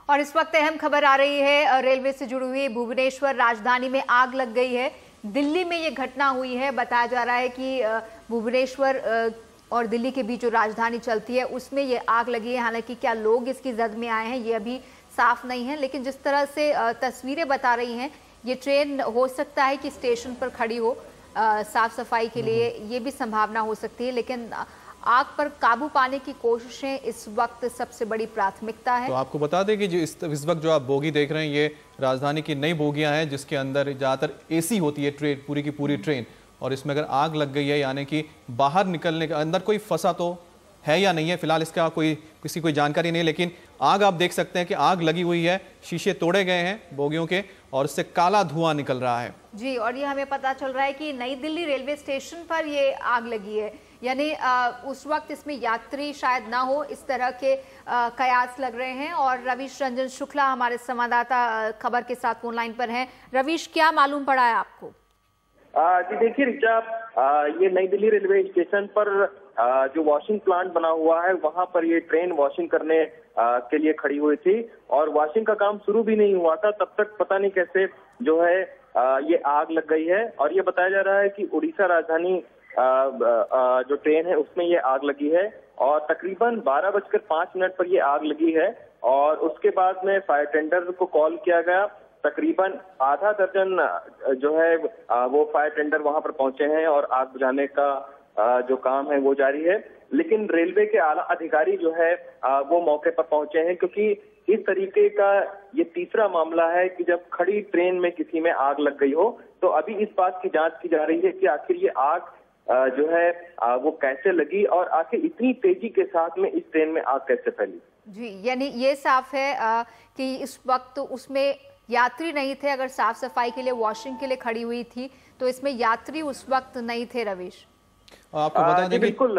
और इस वक्त अहम खबर आ रही है रेलवे से जुड़ी हुई। भुवनेश्वर राजधानी में आग लग गई है। दिल्ली में ये घटना हुई है। बताया जा रहा है कि भुवनेश्वर और दिल्ली के बीच जो राजधानी चलती है उसमें ये आग लगी है। हालांकि क्या लोग इसकी जद में आए हैं ये अभी साफ नहीं है, लेकिन जिस तरह से तस्वीरें बता रही हैं, ये ट्रेन हो सकता है कि स्टेशन पर खड़ी हो साफ सफाई के लिए, ये भी संभावना हो सकती है। लेकिन आग पर काबू पाने की कोशिशें इस वक्त सबसे बड़ी प्राथमिकता है। तो आपको बता दें कि जो इस वक्त जो आप बोगी देख रहे हैं, ये राजधानी की नई बोगियां हैं जिसके अंदर ज़्यादातर एसी होती है ट्रेन, पूरी की पूरी ट्रेन। और इसमें अगर आग लग गई है, यानी कि बाहर निकलने के अंदर कोई फंसा तो है या नहीं है, फिलहाल इसका किसी कोई जानकारी नहीं है। लेकिन आग आप देख सकते हैं कि आग लगी हुई है, शीशे तोड़े गए हैं बोगियों के और उससे काला धुआं निकल रहा है जी। और ये हमें पता चल रहा है कि नई दिल्ली रेलवे स्टेशन पर ये आग लगी है, यानी उस वक्त इसमें यात्री शायद ना हो, इस तरह के कयास लग रहे हैं। और रवीश रंजन शुक्ला हमारे संवाददाता खबर के साथ फोन लाइन पर हैं। रवीश, क्या मालूम पड़ा है आपको? जी देखिए रिचा, ये नई दिल्ली रेलवे स्टेशन पर जो वॉशिंग प्लांट बना हुआ है वहां पर ये ट्रेन वॉशिंग करने के लिए खड़ी हुई थी और वॉशिंग का काम शुरू भी नहीं हुआ था, तब तक पता नहीं कैसे जो है ये आग लग गई है। और ये बताया जा रहा है कि उड़ीसा राजधानी जो ट्रेन है उसमें ये आग लगी है और तकरीबन 12:05 पर ये आग लगी है। और उसके बाद में फायर टेंडर को कॉल किया गया। तकरीबन आधा दर्जन जो है वो फायर टेंडर वहां पर पहुंचे हैं और आग बुझाने का जो काम है वो जारी है। लेकिन रेलवे के आला अधिकारी जो है वो मौके पर पहुंचे हैं, क्योंकि इस तरीके का ये तीसरा मामला है कि जब खड़ी ट्रेन में किसी में आग लग गई हो। तो अभी इस बात की जांच की जा रही है कि आखिर ये आग जो है वो कैसे लगी और आखिर इतनी तेजी के साथ में इस ट्रेन में आग कैसे फैली। जी, यानी ये साफ है कि इस वक्त उसमें यात्री नहीं थे। अगर साफ सफाई के लिए, वॉशिंग के लिए खड़ी हुई थी तो इसमें यात्री उस वक्त नहीं थे। रवीश, आपको बता दें बिल्कुल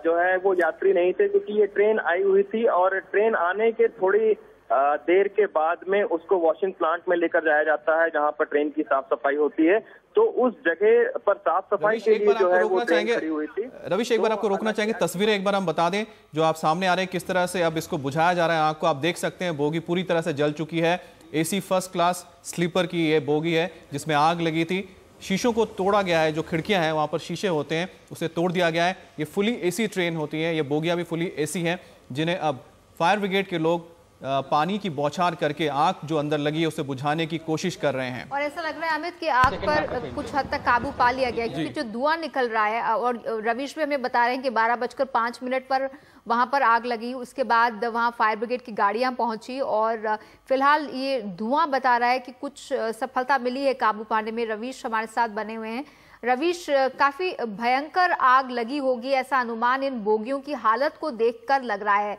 जो है वो यात्री नहीं थे, क्योंकि ये ट्रेन आई हुई थी और ट्रेन आने के थोड़ी देर के बाद में उसको वॉशिंग प्लांट में लेकर जाया जाता है जहां पर ट्रेन की साफ सफाई होती है। तो उस जगह पर साफ सफाई के लिए जो है वो ट्रेन खड़ी हुई थी। रवीश, एक बार आपको रोकना चाहेंगे, तस्वीरें एक बार हम बता दें जो आप सामने आ रहे हैं, किस तरह से अब इसको बुझाया जा रहा है। आग को आप देख सकते हैं, बोगी पूरी तरह से जल चुकी है। एसी फर्स्ट क्लास स्लीपर की ये बोगी है जिसमें आग लगी थी। शीशों को तोड़ा गया है, जो खिड़कियां हैं वहां पर शीशे होते हैं उसे तोड़ दिया गया है। ये फुली एसी ट्रेन होती है, ये बोगियां भी फुली एसी हैं, जिन्हें अब फायर ब्रिगेड के लोग पानी की बौछार करके आग जो अंदर लगी है उसे बुझाने की कोशिश कर रहे हैं। और ऐसा लग रहा है अमित कि आग पर कुछ हद तक काबू पा लिया गया, क्योंकि जो धुआं निकल रहा है। और रवीश भी हमें बता रहे हैं कि 12:05 पर वहां पर आग लगी। उसके बाद वहां फायर ब्रिगेड की गाड़ियां पहुंची और फिलहाल ये धुआं बता रहा है कि कुछ सफलता मिली है काबू पाने में। रवीश हमारे साथ बने हुए हैं। रवीश, काफी भयंकर आग लगी होगी ऐसा अनुमान इन बोगियों की हालत को देखकर लग रहा है।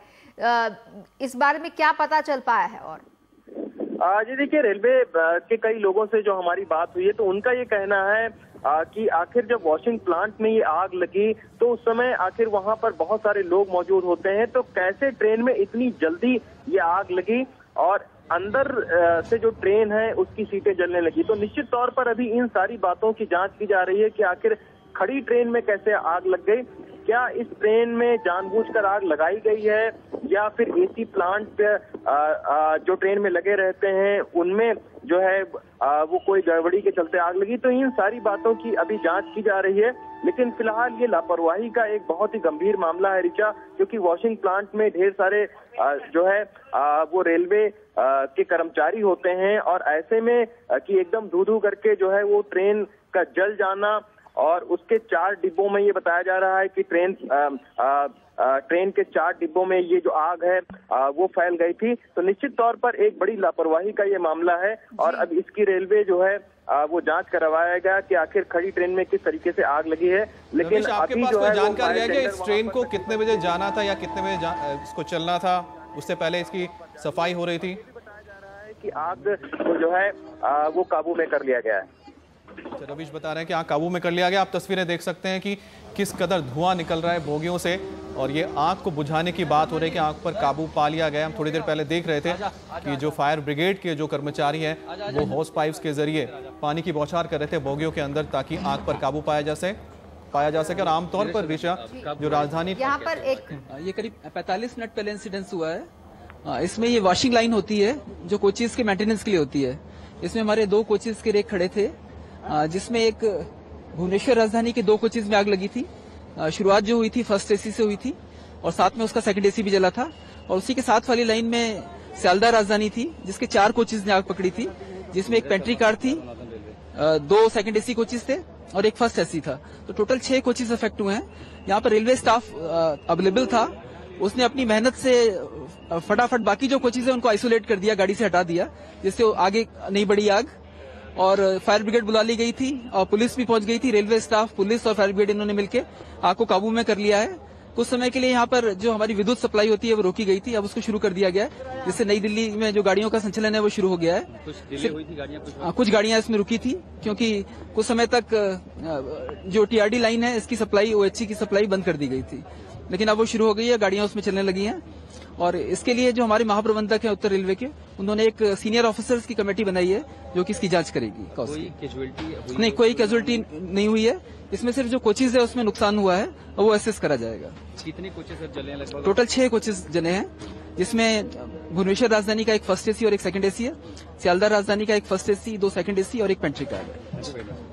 इस बारे में क्या पता चल पाया है? और जी देखिए, रेलवे के कई लोगों से जो हमारी बात हुई है तो उनका ये कहना है कि आखिर जब वॉशिंग प्लांट में ये आग लगी तो उस समय आखिर वहां पर बहुत सारे लोग मौजूद होते हैं, तो कैसे ट्रेन में इतनी जल्दी ये आग लगी और अंदर से जो ट्रेन है उसकी सीटें जलने लगी। तो निश्चित तौर पर अभी इन सारी बातों की जांच की जा रही है कि आखिर खड़ी ट्रेन में कैसे आग लग गई। क्या इस ट्रेन में जानबूझकर आग लगाई गई है या फिर एसी प्लांट जो ट्रेन में लगे रहते हैं उनमें जो है वो कोई गड़बड़ी के चलते आग लगी। तो इन सारी बातों की अभी जांच की जा रही है। लेकिन फिलहाल ये लापरवाही का एक बहुत ही गंभीर मामला है रिचा, क्योंकि वॉशिंग प्लांट में ढेर सारे जो है वो रेलवे के कर्मचारी होते हैं और ऐसे में कि एकदम धू धू करके जो है वो ट्रेन का जल जाना। और उसके 4 डिब्बों में ये बताया जा रहा है कि ट्रेन के 4 डिब्बों में ये जो आग है वो फैल गई थी। तो निश्चित तौर पर एक बड़ी लापरवाही का ये मामला है और अब इसकी रेलवे जो है वो जांच करवाया गया कि आखिर खड़ी ट्रेन में किस तरीके से आग लगी है। लेकिन आपके पास कोई जानकारी है कि इस ट्रेन को कितने बजे जाना था या कितने बजे इसको चलना था, उससे पहले इसकी सफाई हो रही थी? बताया जा रहा है कि आग जो है वो काबू में कर लिया गया है। रवीश बता रहे हैं कि आग काबू में कर लिया गया। आप तस्वीरें देख सकते हैं कि किस कदर धुआं निकल रहा है बोगियों से और ये आग को बुझाने की बात हो रही है कि आग पर काबू पा लिया गया। हम थोड़ी देर पहले देख रहे थे कि जो फायर ब्रिगेड के जो कर्मचारी हैं वो हॉस पाइप्स के जरिए पानी की बौछार कर रहे थे बोगियों के अंदर ताकि आग पर काबू पाया जा सके। और आमतौर पर ऋषा जो राजधानी यहाँ पर एक ये करीब 45 मिनट पहले इंसिडेंस हुआ है इसमें ये वॉशिंग लाइन होती है जो कोचेस के मेंटेनेंस के लिए होती है। इसमें हमारे 2 कोचेस के रेक खड़े थे, जिसमें एक भुवनेश्वर राजधानी के 2 कोचेस में आग लगी थी। शुरुआत जो हुई थी फर्स्ट एसी से हुई थी और साथ में उसका सेकंड एसी भी जला था। और उसी के साथ वाली लाइन में सियालदह राजधानी थी जिसके 4 कोचेस ने आग पकड़ी थी, जिसमें एक पेंट्री कार थी, 2 सेकंड एसी कोचेस थे और एक फर्स्ट एसी था। तो टोटल 6 कोचेस अफेक्ट हुए हैं। यहाँ पर रेलवे स्टाफ अवेलेबल था, उसने अपनी मेहनत से फटाफट बाकी जो कोचेस है उनको आइसोलेट कर दिया, गाड़ी से हटा दिया, जिससे आगे नहीं बढ़ी आग। और फायर ब्रिगेड बुला ली गई थी और पुलिस भी पहुंच गई थी। रेलवे स्टाफ, पुलिस और फायर ब्रिगेड इन्होंने मिलकर आग को काबू में कर लिया है। कुछ समय के लिए यहाँ पर जो हमारी विद्युत सप्लाई होती है वो रोकी गई थी, अब उसको शुरू कर दिया गया है, जिससे नई दिल्ली में जो गाड़ियों का संचालन है वो शुरू हो गया है। कुछ गाड़ियां इसमें रुकी थी क्योंकि कुछ समय तक जो टीआरडी लाइन है इसकी सप्लाई, ओएचसी की सप्लाई बंद कर दी गई थी, लेकिन अब वो शुरू हो गई है, गाड़ियां उसमें चलने लगी हैं। और इसके लिए जो हमारे महाप्रबंधक हैं उत्तर रेलवे के, उन्होंने एक सीनियर ऑफिसर्स की कमेटी बनाई है जो कि इसकी जांच करेगी। कोई कैजुअलिटी नहीं हुई है, इसमें सिर्फ जो कोचेज है उसमें नुकसान हुआ है और वो एसेस करा जाएगा। कितने कोचेस जले हैं लगभग? टोटल 6 कोचेस जले हैं, जिसमें भुवनेश्वर राजधानी का एक फर्स्ट एसी और एक सेकंड एसी है, सियालदह राजधानी का एक फर्स्ट एसी, 2 सेकंड एसी और एक पेंट्री कार है।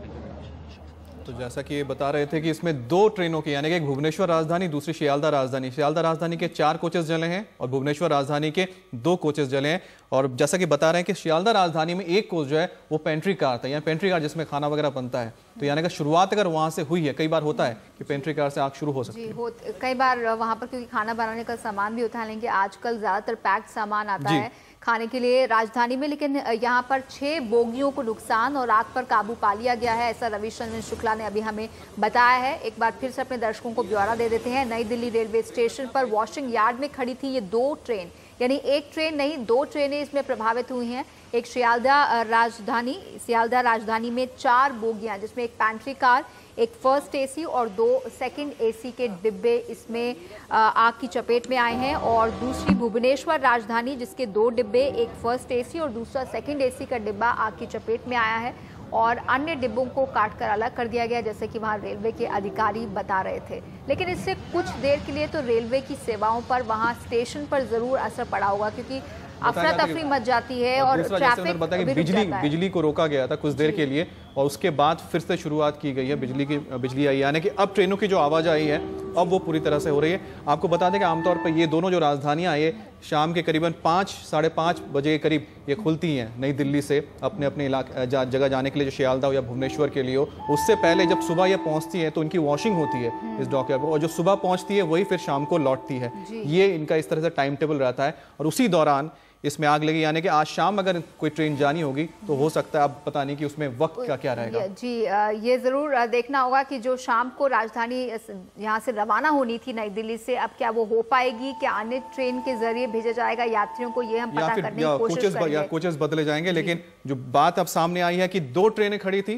तो जैसा कि ये बता रहे थे कि इसमें 2 ट्रेनों की, यानी कि एक भुवनेश्वर राजधानी, दूसरी सियालदह राजधानी। सियालदह राजधानी के 4 कोचेस जले हैं और भुवनेश्वर राजधानी के 2 कोचेस जले हैं। और जैसा कि बता रहे हैं कि सियालदह राजधानी में एक कोच जो है वो पेंट्री कार था, यानी पेंट्री कार जिसमें खाना वगैरह बनता है। तो यानी कि शुरुआत अगर वहां से हुई है, कई बार होता है कि पेंट्री कार से आग शुरू हो सकती है। कई बार वहां पर क्योंकि खाना बनाने का सामान भी होता है, लेकिन आजकल ज्यादातर पैक्ड सामान आता है खाने के लिए राजधानी में। लेकिन यहाँ पर 6 बोगियों को नुकसान और आग पर काबू पा लिया गया है, ऐसा रविशंकर शुक्ला ने अभी हमें बताया है। एक बार फिर से अपने दर्शकों को ब्यौरा दे देते हैं। नई दिल्ली रेलवे स्टेशन पर वॉशिंग यार्ड में खड़ी थी ये 2 ट्रेन, यानी एक ट्रेन नहीं 2 ट्रेनें इसमें प्रभावित हुई हैं। एक सियालदह राजधानी में 4 बोगियां, जिसमें एक पैंट्री कार, एक फर्स्ट एसी और 2 सेकंड एसी के डिब्बे इसमें आग की चपेट में आए हैं। और दूसरी भुवनेश्वर राजधानी, जिसके 2 डिब्बे, एक फर्स्ट एसी और दूसरा सेकंड एसी का डिब्बा आग की चपेट में आया है और अन्य डिब्बों को काटकर अलग कर दिया गया, जैसे कि वहां रेलवे के अधिकारी बता रहे थे। लेकिन इससे कुछ देर के लिए तो रेलवे की सेवाओं पर वहां स्टेशन पर जरूर असर पड़ा होगा, क्योंकि अफरा तफरी मच जाती है और ट्रैफिक बिजली को रोका गया था कुछ देर के लिए और उसके बाद फिर से शुरुआत की गई है, बिजली आई, यानी कि अब ट्रेनों की जो आवाजाही है अब वो पूरी तरह से हो रही है। आपको बता दें कि आमतौर पर ये दोनों जो राजधानियां ये शाम के करीबन 5 साढ़े 5 बजे के करीब ये खुलती हैं नई दिल्ली से अपने अपने इलाके जगह जाने के लिए, जो सियालदह हो या भुवनेश्वर के लिए हो। उससे पहले जब सुबह ये पहुंचती है तो इनकी वॉशिंग होती है इस डॉकयार्ड पर, और जो सुबह पहुंचती है वही फिर शाम को लौटती है। ये इनका इस तरह से टाइम टेबल रहता है और उसी दौरान इसमें आग लगी, यानी कि आज शाम अगर कोई ट्रेन जानी होगी तो हो सकता है, अब पता नहीं कि उसमें वक्त का क्या रहेगा। जी ये जरूर देखना होगा कि जो शाम को राजधानी यहाँ से रवाना होनी थी नई दिल्ली से, अब क्या वो हो पाएगी, क्या अन्य ट्रेन के जरिए भेजा जाएगा यात्रियों को, ये हम पता करने की कोशिश करेंगे। कोचेस बदले जाएंगे। लेकिन जो बात अब सामने आई है कि 2 ट्रेनें खड़ी थी,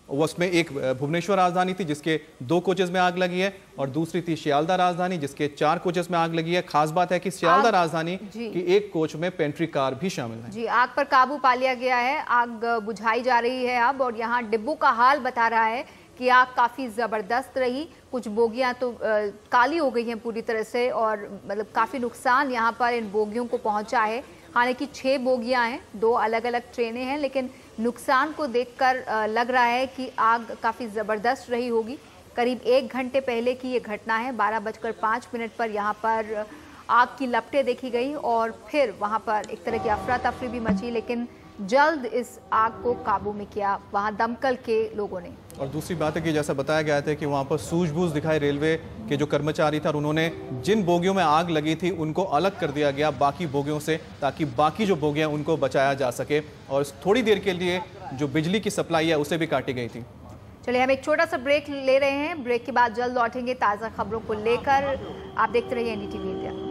उसमें एक भुवनेश्वर राजधानी थी जिसके 2 कोचेस में आग लगी है और दूसरी थी सियालदह राजधानी जिसके 4 कोचेस में आग लगी है। खास बात है कि सियालदह राजधानी की एक कोच में पेंट्री कार भी शामिल है। जी, आग पर काबू पा लिया गया है, आग बुझाई जा रही है अब, और यहाँ डिब्बों का हाल बता रहा है कि आग काफी जबरदस्त रही। कुछ बोगियां तो काली हो गई हैं पूरी तरह से और मतलब काफी नुकसान यहाँ पर इन बोगियों को पहुंचा है। हालांकि 6 बोगियां हैं, 2 अलग अलग ट्रेनें हैं, लेकिन नुकसान को देखकर लग रहा है कि आग काफ़ी ज़बरदस्त रही होगी। करीब 1 घंटे पहले की ये घटना है, 12:05 पर यहाँ पर आग की लपटें देखी गई और फिर वहाँ पर एक तरह की अफरा तफरी भी मची, लेकिन जल्द इस आग को काबू में किया वहाँ दमकल के लोगों ने। और दूसरी बात है कि जैसा बताया गया था कि वहाँ पर सूझबूझ दिखाई रेलवे के जो कर्मचारी थे और उन्होंने जिन बोगियों में आग लगी थी उनको अलग कर दिया गया बाकी बोगियों से, ताकि बाकी जो बोगियां उनको बचाया जा सके। और थोड़ी देर के लिए जो बिजली की सप्लाई है उसे भी काटी गई थी। चलिए हम एक छोटा सा ब्रेक ले रहे हैं, ब्रेक के बाद जल्द लौटेंगे ताज़ा खबरों को लेकर। आप देखते रहिए NDTV इंडिया।